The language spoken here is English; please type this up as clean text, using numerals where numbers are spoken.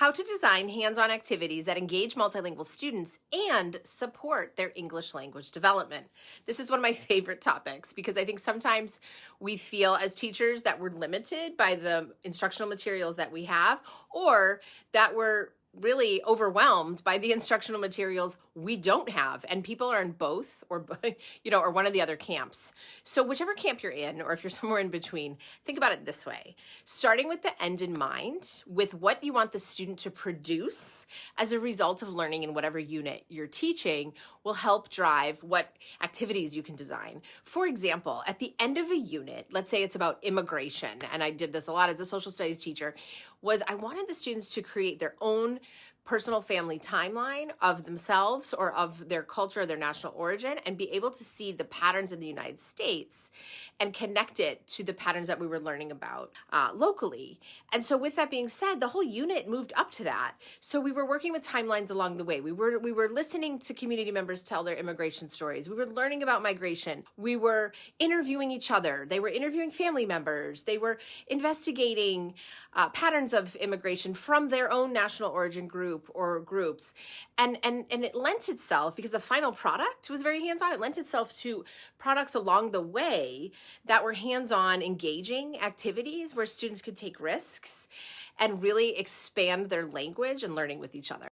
how to design hands-on activities that engage multilingual students and support their English language development. This is one of my favorite topics because I think sometimes we feel as teachers that we're limited by the instructional materials that we have, or that we're really overwhelmed by the instructional materials we don't have, and people are in both or or one of the other camps. So whichever camp you're in, or if you're somewhere in between, think about it this way: starting with the end in mind, with what you want the student to produce as a result of learning in whatever unit you're teaching, will help drive what activities you can design. For example, at the end of a unit, let's say it's about immigration, and I did this a lot as a social studies teacher, was I wanted the students to create their own personal family timeline of themselves or of their culture or their national origin, and be able to see the patterns in the United States and connect it to the patterns that we were learning about locally. And so with that being said, the whole unit moved up to that. So we were working with timelines along the way. We were listening to community members tell their immigration stories. We were learning about migration. We were interviewing each other. They were interviewing family members. They were investigating patterns of immigration from their own national origin group or groups. And it lent itself, because the final product was very hands-on, it lent itself to products along the way that were hands-on, engaging activities where students could take risks and really expand their language and learning with each other.